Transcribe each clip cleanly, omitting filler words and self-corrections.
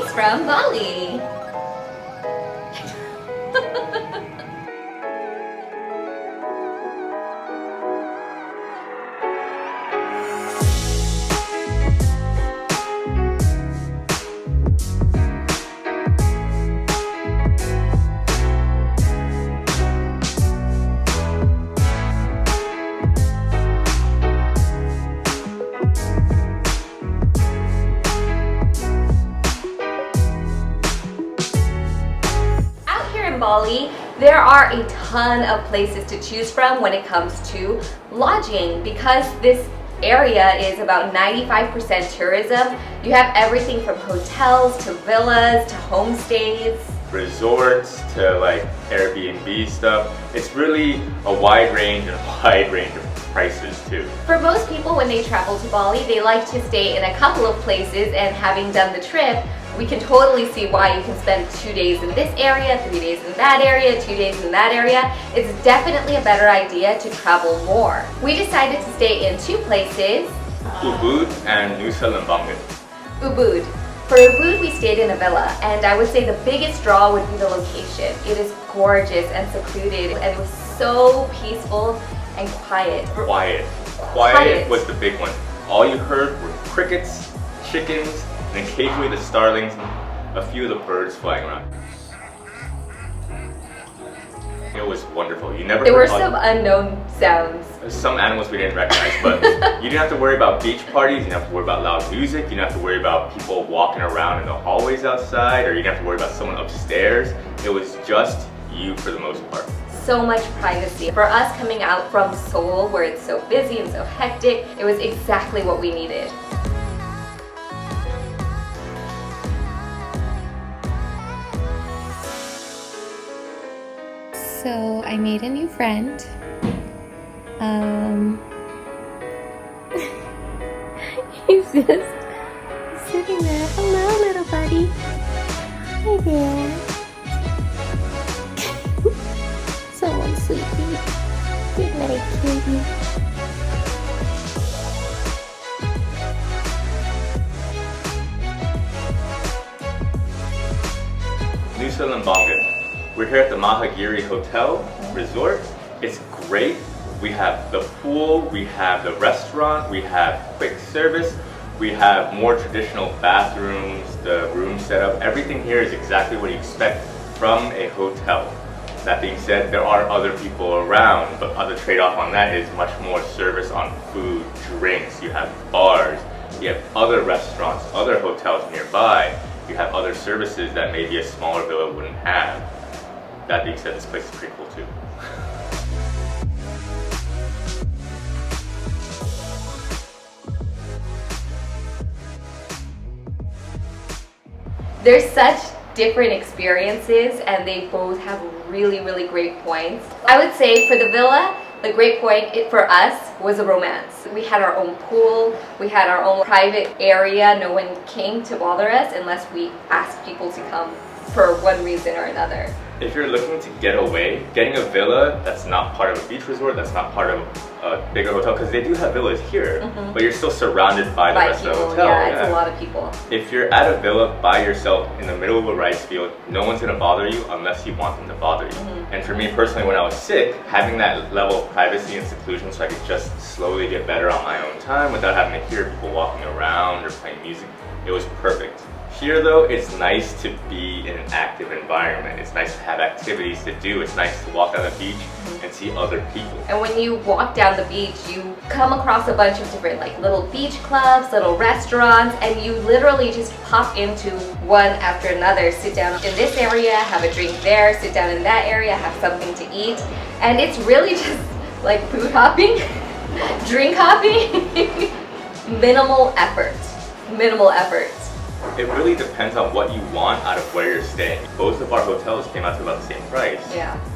things from Bali. Bali, there are a ton of places to choose from when it comes to lodging. Because this area is about 95% tourism, you have everything from hotels to villas to homestays, resorts to like Airbnb stuff. It's really a wide range of prices too. For most people, when they travel to Bali, they like to stay in a couple of places, and having done the trip, we can totally see why you can spend 2 days in this area, 3 days in that area, 2 days in that area. It's definitely a better idea to travel more. We decided to stay in 2 places. Ubud and Nusa Lembongan. Ubud. For Ubud, we stayed in a villa, and I would say the biggest draw would be the location. It is gorgeous and secluded, and it was so peaceful and quiet. Quiet was the big one. All you heard were crickets, chickens, and occasionally the starlings and a few of the birds flying around. It was wonderful. There were some unknown sounds. Some animals we didn't recognize, but you didn't have to worry about beach parties, you didn't have to worry about loud music, you didn't have to worry about people walking around in the hallways outside, or you didn't have to worry about someone upstairs. It was just you for the most part. So much privacy. For us coming out from Seoul, where it's so busy and so hectic, it was exactly what we needed. So I made a new friend. He's just sitting there. Hello, little buddy. Hi there. Someone's sleeping. Good night, kitty. Nusa Lembongan. We're here at the Mahagiri Hotel Resort. It's great. We have the pool, we have the restaurant, we have quick service, we have more traditional bathrooms, the room setup. Everything here is exactly what you expect from a hotel. That being said, there are other people around, but the trade-off on that is much more service on food, drinks. You have bars, you have other restaurants, other hotels nearby. You have other services that maybe a smaller villa wouldn't have. That being said, this place is pretty cool too. There's such different experiences, and they both have really, really great points. I would say for the villa, the great point for us was a romance. We had our own pool, we had our own private area. No one came to bother us unless we asked people to come for one reason or another. If you're looking to get away, getting a villa that's not part of a beach resort, that's not part of a bigger hotel, because they do have villas here, but you're still surrounded by the rest of the hotel. Yeah, it's a lot of people. If you're at a villa by yourself in the middle of a rice field, no one's going to bother you unless you want them to bother you. And for me personally, when I was sick, having that level of privacy and seclusion so I could just slowly get better on my own time without having to hear people walking around or playing music, it was perfect. Here though, it's nice to be in an active environment. It's nice to have activities to do. It's nice to walk on the beach and see other people. And when you walk down the beach, you come across a bunch of different like little beach clubs, little restaurants, and you literally just pop into one after another. Sit down in this area, have a drink there, sit down in that area, have something to eat. And it's really just like food hopping, drink hopping, minimal effort, minimal effort. It really depends on what you want out of where you're staying. Both of our hotels came out to about the same price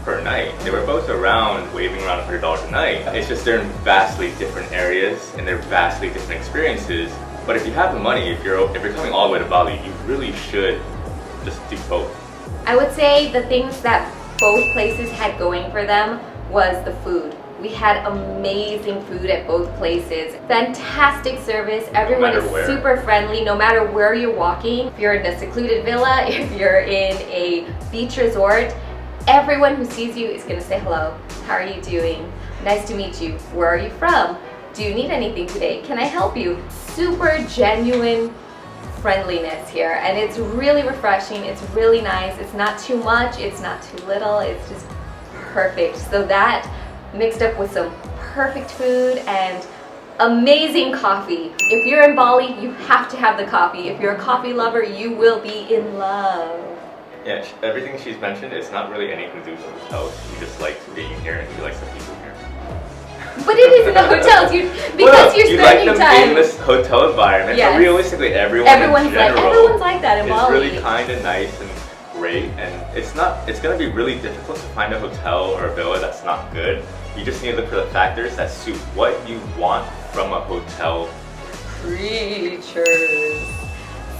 per night. They were both waving around $100 a night. It's just they're in vastly different areas and they're vastly different experiences. But if you have the money, if you're coming all the way to Bali, you really should just do both. I would say the things that both places had going for them was the food. We had amazing food at both places. Fantastic service. Everyone is super friendly no matter where you're walking. If you're in a secluded villa, if you're in a beach resort, everyone who sees you is gonna say hello. How are you doing? Nice to meet you. Where are you from? Do you need anything today? Can I help you? Super genuine friendliness here, and it's really refreshing. It's really nice. It's not too much, it's not too little, it's just perfect. So that mixed up with some perfect food and amazing coffee. If you're in Bali, you have to have the coffee. If you're a coffee lover, you will be in love. Yeah, everything she's mentioned, it's not really anything to do with the hotel. She just likes being here and she likes the people here. But it is in the hotels, because you're spending like them time in this hotel environment. Yes. But realistically, everyone's like that in is Bali. really kind and nice and great, and it's going to be really difficult to find a hotel or a villa that's not good. You just need to look for the factors that suit what you want from a hotel. Creatures.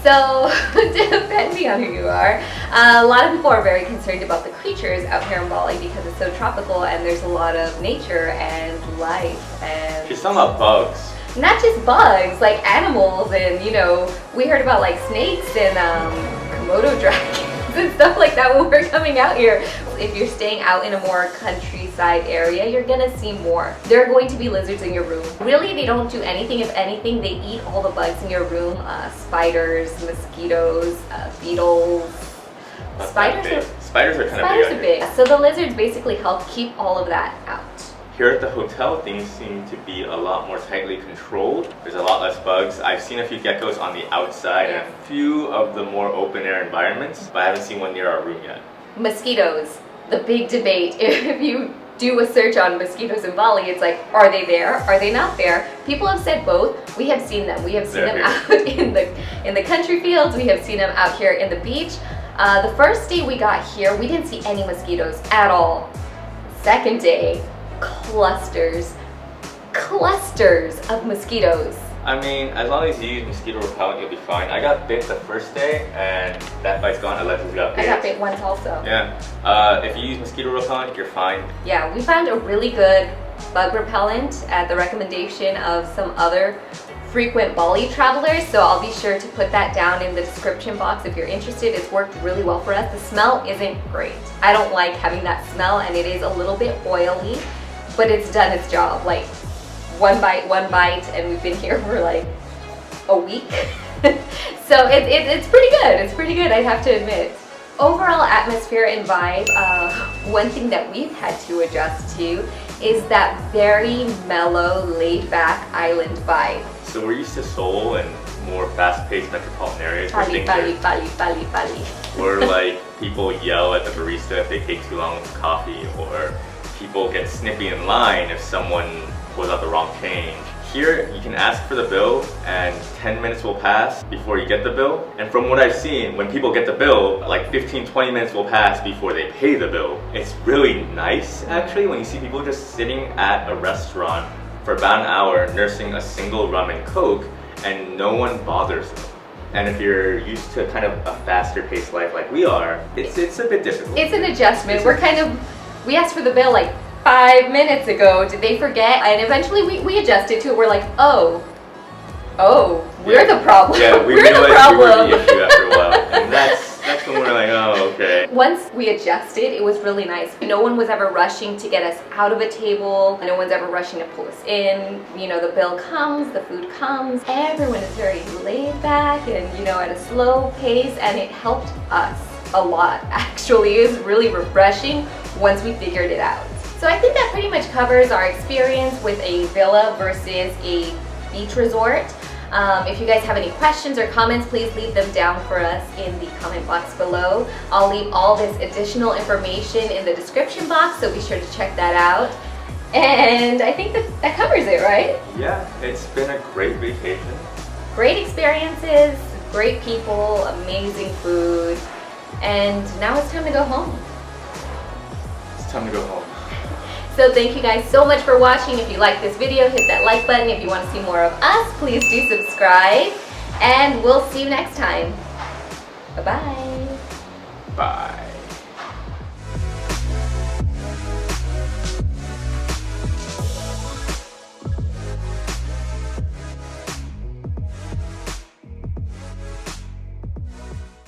So, depending on who you are, a lot of people are very concerned about the creatures out here in Bali because it's so tropical and there's a lot of nature and life and... She's talking about bugs. Not just bugs, like animals, and you know, we heard about like snakes and Komodo dragons and stuff like that when we're coming out here. If you're staying out in a more countryside area, you're gonna see more. There are going to be lizards in your room. Really, they don't do anything. If anything, they eat all the bugs in your room. Spiders, mosquitoes, beetles. Spiders are kind of big. So the lizards basically help keep all of that out. Here at the hotel, things seem to be a lot more tightly controlled. There's a lot less bugs. I've seen a few geckos on the outside and a few of the more open air environments, but I haven't seen one near our room yet. Mosquitoes, the big debate. If you do a search on mosquitoes in Bali, it's like, are they there? Are they not there? People have said both. We have seen them. We have seen them out in the country fields. We have seen them out here in the beach. The first day we got here, we didn't see any mosquitoes at all. Second day, clusters of mosquitoes. I mean, as long as you use mosquito repellent, you'll be fine. I got bit the first day, and that bite's gone. Alexis got bit. I got bit once also. Yeah. If you use mosquito repellent, you're fine. Yeah, we found a really good bug repellent at the recommendation of some other frequent Bali travelers, so I'll be sure to put that down in the description box if you're interested. It's worked really well for us. The smell isn't great. I don't like having that smell, and it is a little bit oily, but it's done its job. Like one bite, and we've been here for like a week. So it's pretty good. It's pretty good, I have to admit. Overall atmosphere and vibe, one thing that we've had to adjust to is that very mellow, laid-back island vibe. So we're used to Seoul and more fast-paced metropolitan areas Bali. where like people yell at the barista if they take too long with coffee, or people get snippy in line if someone pulls out the wrong change. Here, you can ask for the bill and 10 minutes will pass before you get the bill. And from what I've seen, when people get the bill, like 15-20 minutes will pass before they pay the bill. It's really nice, actually, when you see people just sitting at a restaurant for about an hour nursing a single rum and coke, and no one bothers them. And if you're used to kind of a faster paced life like we are, it's a bit difficult. It's an adjustment. We asked for the bill like 5 minutes ago. Did they forget? And eventually we adjusted to it. We're like, oh, we're the problem. Yeah, we realized we were the issue after a while. And that's when we're like, oh, okay. Once we adjusted, it was really nice. No one was ever rushing to get us out of a table. No one's ever rushing to pull us in. You know, the bill comes, the food comes. Everyone is very laid back and, you know, at a slow pace, and it helped us a lot. Actually, it was really refreshing once we figured it out. So I think that pretty much covers our experience with a villa versus a beach resort. If you guys have any questions or comments, please leave them down for us in the comment box below. I'll leave all this additional information in the description box, so be sure to check that out. And I think that covers it, right? Yeah, it's been a great vacation. Great experiences, great people, amazing food, and now it's time to go home. It's time to go home. So thank you guys so much for watching. If you like this video, hit that like button. If you want to see more of us, please do subscribe. And we'll see you next time. Bye-bye. Bye.